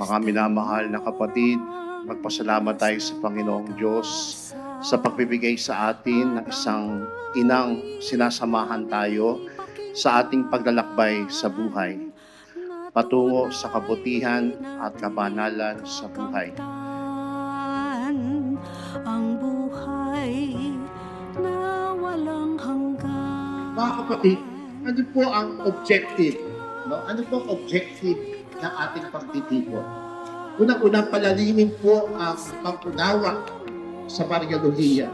Mga minamahal na kapatid, magpasalamat tayo sa Panginoong Diyos sa pagbibigay sa atin ng isang inang sinasamahan tayo sa ating paglalakbay sa buhay, patungo sa kabutihan at kabanalan sa buhay. Ang buhay na walang hanggan. Mga kapatid, ano po ang objective? No? Ano po ang objective ng ating pagtitipon? Unang-unang palalimin po ang pag-unawa sa Mariolohiya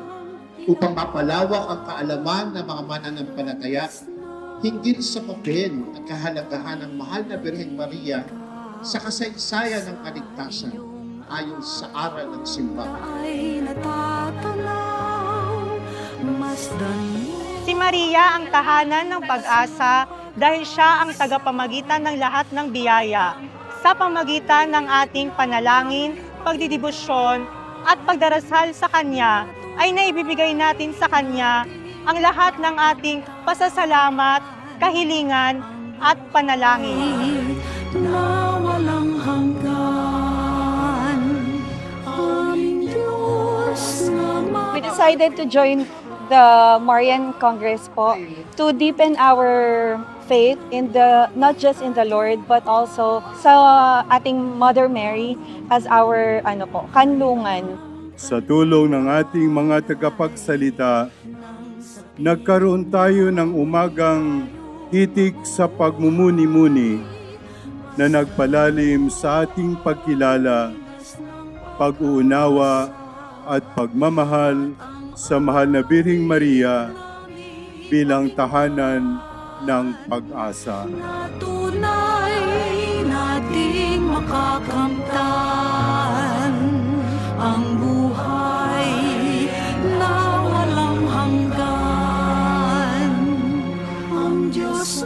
upang mapalawak ang kaalaman ng mga mananampalataya hinggil sa papel at kahalagahan ng mahal na Birheng Maria sa kasaysayan ng kaligtasan ayon sa aral ng simbahan. Ay natatanaw, masdan mo. Si Maria ang tahanan ng pag-asa dahil siya ang tagapamagitan ng lahat ng biyaya. Sa pamagitan ng ating panalangin, pagdidibusyon at pagdarasal sa Kanya, ay naibibigay natin sa Kanya ang lahat ng ating pasasalamat, kahilingan at panalangin. Na walang hanggan, aming Diyos na We decided to join the Marian Congress po to deepen our faith in not just in the Lord but also sa ating Mother Mary as our kanlungan. Sa tulong ng ating mga tagapagsalita, nagkaroon tayo ng umagang hitik sa pagmumuni-muni na nagpalalim sa ating pagkilala, pag-uunawa at pagmamahal sa mahal na Birheng Maria bilang tahanan ng pag-asa. tunay nating makakamtan ang buhay na walang hanggan. Ang Diyos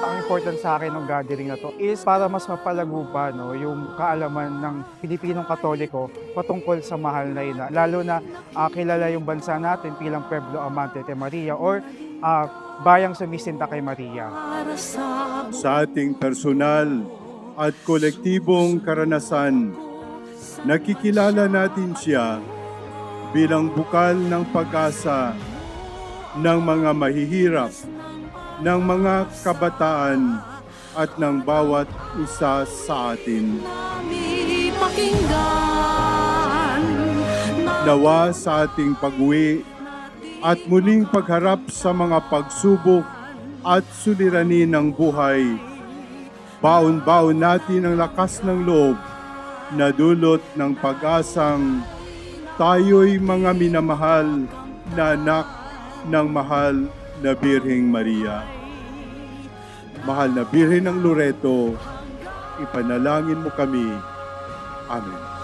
Ang important sa akin ng gathering na to is para mas mapalago pa yung kaalaman ng Pilipinong Katoliko patungkol sa mahal na ina. Lalo na kilala yung bansa natin bilang Pueblo Amante de Maria or bayang sumisinta kay Maria. para sa Sa ating personal at kolektibong karanasan, nakikilala natin siya bilang bukal ng pag-asa ng mga mahihirap, ng mga kabataan at ng bawat isa sa atin. namin pakinggan. Nawa sa ating pag-uwi at muling pagharap sa mga pagsubok at suliranin ng buhay, baon-baon natin ang lakas ng loob na dulot ng pag-asang tayo'y mga minamahal na anak ng mahal na Birheng Maria. Mahal na Birhen ng Loreto, ipanalangin mo kami. Amen.